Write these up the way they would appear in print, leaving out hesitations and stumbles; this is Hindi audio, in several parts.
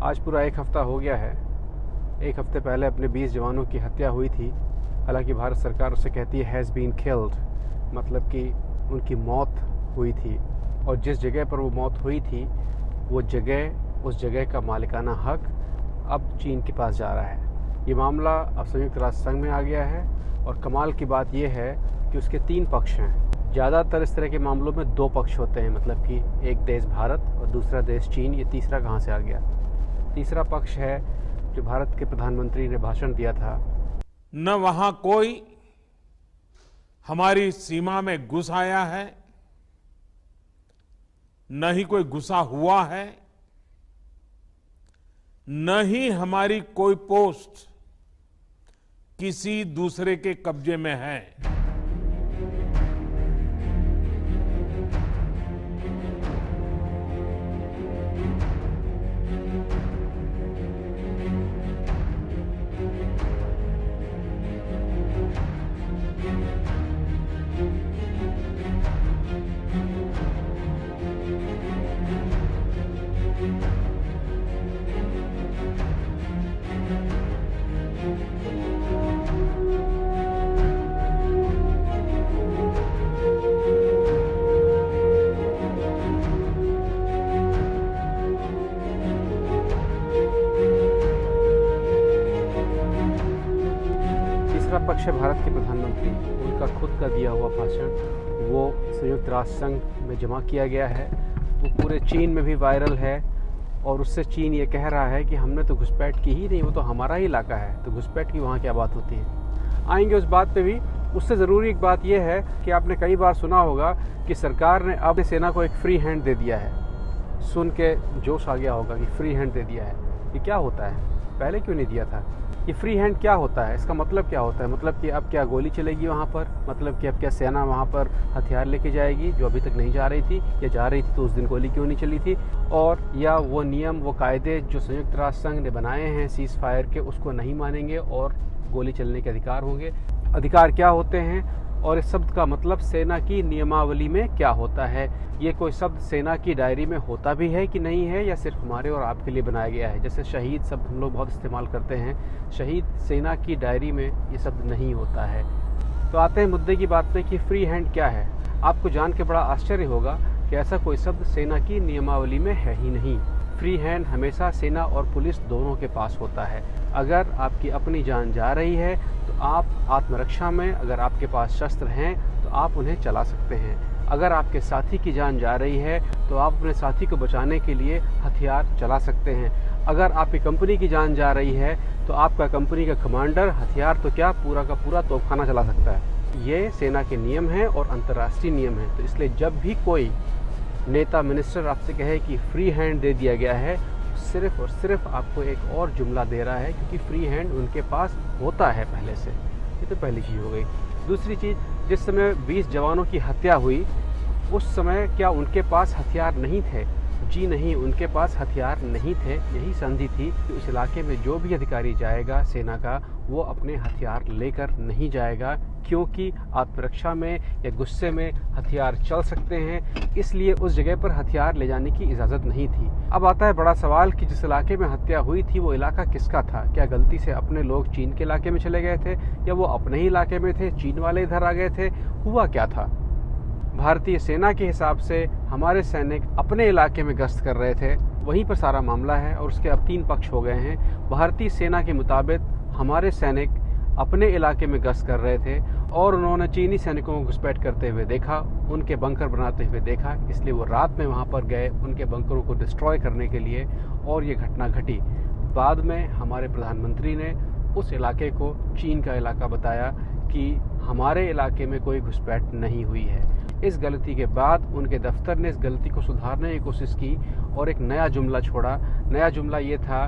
आज पूरा एक हफ्ता हो गया है। एक हफ्ते पहले अपने 20 जवानों की हत्या हुई थी। हालांकि भारत सरकार उसे कहती है हैज़ बीन किल्ड, मतलब कि उनकी मौत हुई थी। और जिस जगह पर वो मौत हुई थी वो जगह, उस जगह का मालिकाना हक अब चीन के पास जा रहा है। ये मामला अब संयुक्त राष्ट्र संघ में आ गया है और कमाल की बात यह है कि उसके 3 पक्ष हैं। ज़्यादातर इस तरह के मामलों में 2 पक्ष होते हैं, मतलब कि एक देश भारत और दूसरा देश चीन। ये तीसरा कहाँ से आ गया? तीसरा पक्ष है जो भारत के प्रधानमंत्री ने भाषण दिया था। न वहां कोई हमारी सीमा में घुस आया है, न ही कोई घुसा हुआ है, न ही हमारी कोई पोस्ट किसी दूसरे के कब्जे में है। तीसरा पक्ष है भारत के प्रधानमंत्री। उनका खुद का दिया हुआ भाषण वो संयुक्त राष्ट्र संघ में जमा किया गया है। वो पूरे चीन में भी वायरल है और उससे चीन ये कह रहा है कि हमने तो घुसपैठ की ही नहीं, वो तो हमारा ही इलाका है, तो घुसपैठ की वहाँ क्या बात होती है। आएंगे उस बात पे भी। उससे ज़रूरी एक बात यह है कि आपने कई बार सुना होगा कि सरकार ने अब सेना को एक फ्री हैंड दे दिया है। सुन के जोश आ गया होगा कि फ्री हैंड दे दिया है। ये क्या होता है? पहले क्यों नहीं दिया था? ये फ्री हैंड क्या होता है? इसका मतलब क्या होता है? मतलब कि अब क्या गोली चलेगी वहाँ पर? मतलब कि अब क्या सेना वहाँ पर हथियार लेके जाएगी जो अभी तक नहीं जा रही थी, या जा रही थी तो उस दिन गोली क्यों नहीं चली थी? और या वो नियम, वो कायदे जो संयुक्त राष्ट्र संघ ने बनाए हैं सीज़ फायर के, उसको नहीं मानेंगे और गोली चलने के अधिकार होंगे? अधिकार क्या होते हैं और इस शब्द का मतलब सेना की नियमावली में क्या होता है? ये कोई शब्द सेना की डायरी में होता भी है कि नहीं है, या सिर्फ हमारे और आपके लिए बनाया गया है? जैसे शहीद शब्द हम लोग बहुत इस्तेमाल करते हैं, शहीद सेना की डायरी में ये शब्द नहीं होता है। तो आते हैं मुद्दे की बात पे कि फ्री हैंड क्या है। आपको जान के बड़ा आश्चर्य होगा कि ऐसा कोई शब्द सेना की नियमावली में है ही नहीं। फ्री हैंड हमेशा सेना और पुलिस दोनों के पास होता है। अगर आपकी अपनी जान जा रही है तो आप आत्मरक्षा में, अगर आपके पास शस्त्र हैं तो आप उन्हें चला सकते हैं। अगर आपके साथी की जान जा रही है तो आप अपने साथी को बचाने के लिए हथियार चला सकते हैं। अगर आपकी कंपनी की जान जा रही है तो आपका कंपनी का कमांडर हथियार तो क्या, पूरा का पूरा तोपखाना चला सकता है। ये सेना के नियम हैं और अंतर्राष्ट्रीय नियम हैं। तो इसलिए जब भी कोई नेता, मिनिस्टर आपसे कहे कि फ्री हैंड दे दिया गया है, सिर्फ और सिर्फ आपको एक और जुमला दे रहा है, क्योंकि फ्री हैंड उनके पास होता है पहले से। ये तो पहली चीज़ हो गई। दूसरी चीज़, जिस समय 20 जवानों की हत्या हुई उस समय क्या उनके पास हथियार नहीं थे? जी नहीं, उनके पास हथियार नहीं थे। यही संधि थी कि उस इलाके में जो भी अधिकारी जाएगा सेना का, वो अपने हथियार लेकर नहीं जाएगा, क्योंकि आत्मरक्षा में या गुस्से में हथियार चल सकते हैं। इसलिए उस जगह पर हथियार ले जाने की इजाज़त नहीं थी। अब आता है बड़ा सवाल कि जिस इलाके में हत्या हुई थी वो इलाका किसका था? क्या गलती से अपने लोग चीन के इलाके में चले गए थे, या वो अपने ही इलाके में थे, चीन वाले इधर आ गए थे? हुआ क्या था? भारतीय सेना के हिसाब से हमारे सैनिक अपने इलाके में गश्त कर रहे थे, वहीं पर सारा मामला है। और उसके अब 3 पक्ष हो गए हैं। भारतीय सेना के मुताबिक हमारे सैनिक अपने इलाके में गश्त कर रहे थे और उन्होंने चीनी सैनिकों को घुसपैठ करते हुए देखा, उनके बंकर बनाते हुए देखा, इसलिए वो रात में वहाँ पर गए उनके बंकरों को डिस्ट्रॉय करने के लिए, और ये घटना घटी। बाद में हमारे प्रधानमंत्री ने उस इलाके को चीन का इलाका बताया कि हमारे इलाके में कोई घुसपैठ नहीं हुई है। इस गलती के बाद उनके दफ्तर ने इस गलती को सुधारने की कोशिश की और एक नया जुमला छोड़ा। नया जुमला ये था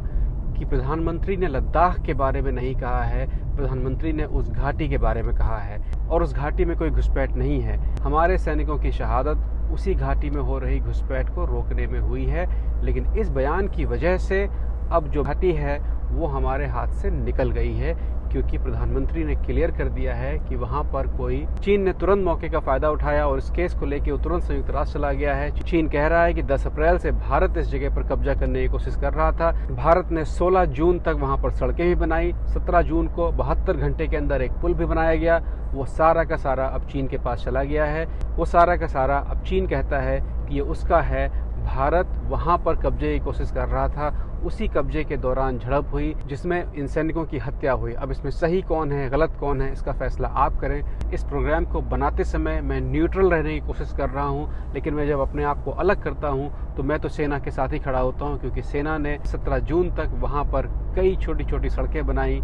कि प्रधानमंत्री ने लद्दाख के बारे में नहीं कहा है, प्रधानमंत्री ने उस घाटी के बारे में कहा है, और उस घाटी में कोई घुसपैठ नहीं है। हमारे सैनिकों की शहादत उसी घाटी में हो रही घुसपैठ को रोकने में हुई है। लेकिन इस बयान की वजह से अब जो घाटी है वो हमारे हाथ से निकल गई है, क्योंकि प्रधानमंत्री ने क्लियर कर दिया है कि वहाँ पर कोई, चीन ने तुरंत मौके का फायदा उठाया और इस केस को लेकर वो तुरंत संयुक्त राष्ट्र चला गया है। चीन कह रहा है कि 10 अप्रैल से भारत इस जगह पर कब्जा करने की कोशिश कर रहा था। भारत ने 16 जून तक वहाँ पर सड़कें भी बनाई, 17 जून को 72 घंटे के अंदर एक पुल भी बनाया गया। वो सारा का सारा अब चीन के पास चला गया है। वो सारा का सारा अब चीन कहता है कि ये उसका है। भारत वहाँ पर कब्जे की कोशिश कर रहा था, उसी कब्जे के दौरान झड़प हुई जिसमें इन सैनिकों की हत्या हुई। अब इसमें सही कौन है, गलत कौन है, इसका फैसला आप करें। इस प्रोग्राम को बनाते समय मैं न्यूट्रल रहने की कोशिश कर रहा हूँ, लेकिन मैं जब अपने आप को अलग करता हूँ तो मैं तो सेना के साथ ही खड़ा होता हूँ, क्योंकि सेना ने 17 जून तक वहाँ पर कई छोटी छोटी सड़कें बनाई,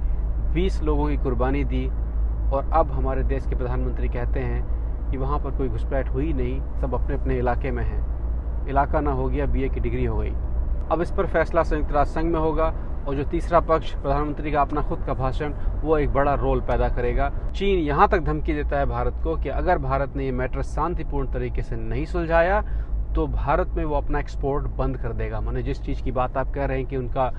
20 लोगों की कुर्बानी दी, और अब हमारे देश के प्रधानमंत्री कहते हैं कि वहाँ पर कोई घुसपैठ हुई नहीं, सब अपने अपने इलाके में हैं। इलाका ना हो गया, BA की डिग्री हो गई। अब इस पर फैसला संयुक्त राष्ट्र संघ में होगा, और जो तीसरा पक्ष, प्रधानमंत्री का अपना खुद का भाषण, वो एक बड़ा रोल पैदा करेगा। चीन यहाँ तक धमकी देता है भारत को कि अगर भारत ने ये मैटर शांतिपूर्ण तरीके से नहीं सुलझाया तो भारत में वो अपना एक्सपोर्ट बंद कर देगा। माने जिस चीज़ की बात आप कह रहे हैं कि उनका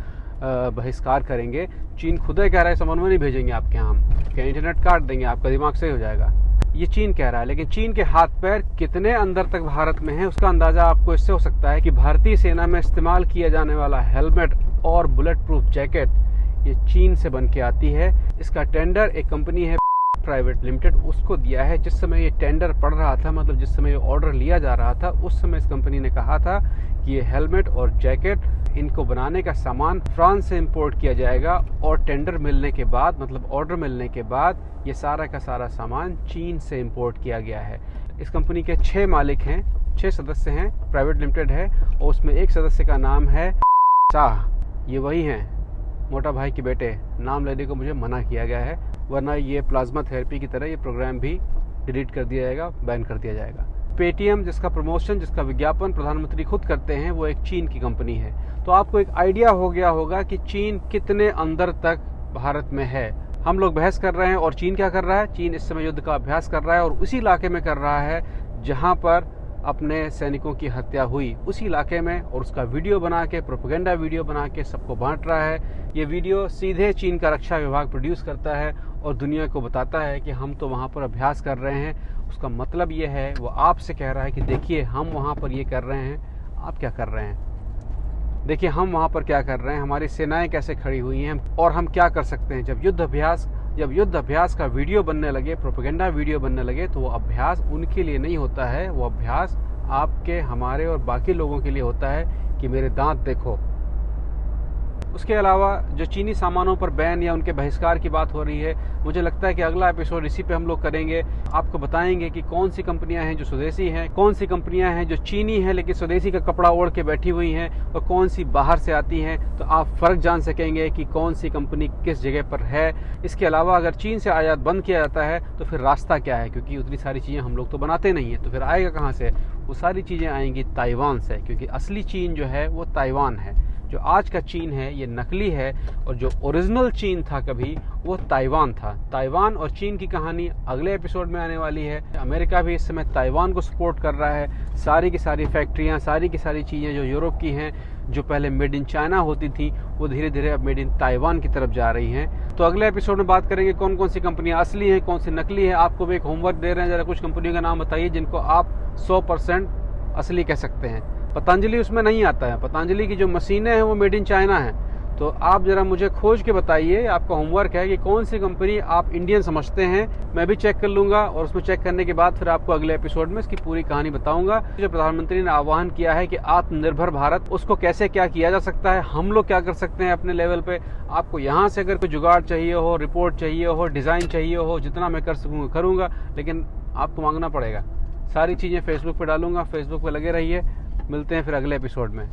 बहिष्कार करेंगे, चीन खुद ही कह रहा है समन्वय नहीं भेजेंगे आपके यहाँ, हम क्या इंटरनेट काट देंगे, आपका दिमाग सही हो जाएगा। ये चीन कह रहा है, लेकिन चीन के हाथ पैर कितने अंदर तक भारत में है उसका अंदाजा आपको इससे हो सकता है कि भारतीय सेना में इस्तेमाल किया जाने वाला हेलमेट और बुलेट प्रूफ जैकेट ये चीन से बन के आती है। इसका टेंडर एक कंपनी है प्राइवेट लिमिटेड, उसको दिया है। जिस समय ये टेंडर पड़ रहा था, मतलब जिस समय ये ऑर्डर लिया जा रहा था, उस समय इस कंपनी ने कहा था कि ये हेलमेट और जैकेट, इनको बनाने का सामान फ्रांस से इंपोर्ट किया जाएगा, और टेंडर मिलने के बाद, मतलब ऑर्डर मिलने के बाद, ये सारा का सारा सामान चीन से इंपोर्ट किया गया है। इस कंपनी के 6 मालिक हैं, 6 सदस्य हैं, प्राइवेट लिमिटेड है, और उसमें एक सदस्य का नाम है शाह। ये वही हैं, मोटा भाई के बेटे। नाम लेने को मुझे मना किया गया है, वरना ये प्लाज्मा थेरेपी की तरह ये प्रोग्राम भी डिलीट कर दिया जाएगा, बैन कर दिया जाएगा। पेटीएम, जिसका प्रमोशन, जिसका विज्ञापन प्रधानमंत्री खुद करते हैं, वो एक चीन की कंपनी है। तो आपको एक आइडिया हो गया होगा कि चीन कितने अंदर तक भारत में है। हम लोग बहस कर रहे हैं और चीन क्या कर रहा है? चीन इस समय युद्ध का अभ्यास कर रहा है, और उसी इलाके में कर रहा है जहां पर अपने सैनिकों की हत्या हुई, उसी इलाके में, और उसका वीडियो बना के, प्रोपेगेंडा वीडियो बना के सबको बांट रहा है। ये वीडियो सीधे चीन का रक्षा विभाग प्रोड्यूस करता है और दुनिया को बताता है कि हम तो वहाँ पर अभ्यास कर रहे हैं। उसका मतलब ये है, वो आपसे कह रहा है कि देखिए हम वहाँ पर ये कर रहे हैं, आप क्या कर रहे हैं, देखिए हम वहाँ पर क्या कर रहे हैं, हमारी सेनाएं कैसे खड़ी हुई हैं, और हम क्या कर सकते हैं। जब युद्ध अभ्यास का वीडियो बनने लगे, प्रोपेगेंडा वीडियो बनने लगे, तो वो अभ्यास उनके लिए नहीं होता है, वो अभ्यास आपके, हमारे और बाकी लोगों के लिए होता है कि मेरे दांत देखो। उसके अलावा जो चीनी सामानों पर बैन या उनके बहिष्कार की बात हो रही है, मुझे लगता है कि अगला एपिसोड इसी पे हम लोग करेंगे। आपको बताएंगे कि कौन सी कंपनियां हैं जो स्वदेशी हैं, कौन सी कंपनियां हैं जो चीनी हैं लेकिन स्वदेशी का कपड़ा ओढ़ के बैठी हुई हैं, और कौन सी बाहर से आती हैं। तो आप फ़र्क जान सकेंगे कि कौन सी कंपनी किस जगह पर है। इसके अलावा अगर चीन से आयात बंद किया जाता है तो फिर रास्ता क्या है, क्योंकि उतनी सारी चीज़ें हम लोग तो बनाते नहीं हैं, तो फिर आएगा कहाँ से? वो सारी चीज़ें आएंगी ताइवान से, क्योंकि असली चीन जो है वो ताइवान है। जो आज का चीन है ये नकली है, और जो ओरिजिनल चीन था कभी, वो ताइवान था। ताइवान और चीन की कहानी अगले एपिसोड में आने वाली है। अमेरिका भी इस समय ताइवान को सपोर्ट कर रहा है। सारी की सारी फैक्ट्रियाँ, सारी की सारी चीज़ें जो यूरोप की हैं, जो पहले मेड इन चाइना होती थी, वो धीरे धीरे अब मेड इन ताइवान की तरफ जा रही हैं। तो अगले एपिसोड में बात करेंगे कौन कौन सी कंपनियां असली हैं, कौन सी नकली है। आपको भी एक होमवर्क दे रहे हैं, ज़रा कुछ कंपनियों का नाम बताइए जिनको आप 100% असली कह सकते हैं। पतंजलि उसमें नहीं आता है, पतंजलि की जो मशीनें हैं वो मेड इन चाइना हैं। तो आप ज़रा मुझे खोज के बताइए, आपका होमवर्क है कि कौन सी कंपनी आप इंडियन समझते हैं। मैं भी चेक कर लूँगा, और उसमें चेक करने के बाद फिर आपको अगले एपिसोड में इसकी पूरी कहानी बताऊँगा। जो प्रधानमंत्री ने आह्वान किया है कि आत्मनिर्भर भारत, उसको कैसे क्या किया जा सकता है, हम लोग क्या कर सकते हैं अपने लेवल पे। आपको यहाँ से अगर कोई जुगाड़ चाहिए हो, रिपोर्ट चाहिए हो, डिज़ाइन चाहिए हो, जितना मैं कर सकूँगा करूँगा, लेकिन आपको मांगना पड़ेगा। सारी चीज़ें फेसबुक पे डालूंगा, फेसबुक पे लगे रहिए। मिलते हैं फिर अगले एपिसोड में।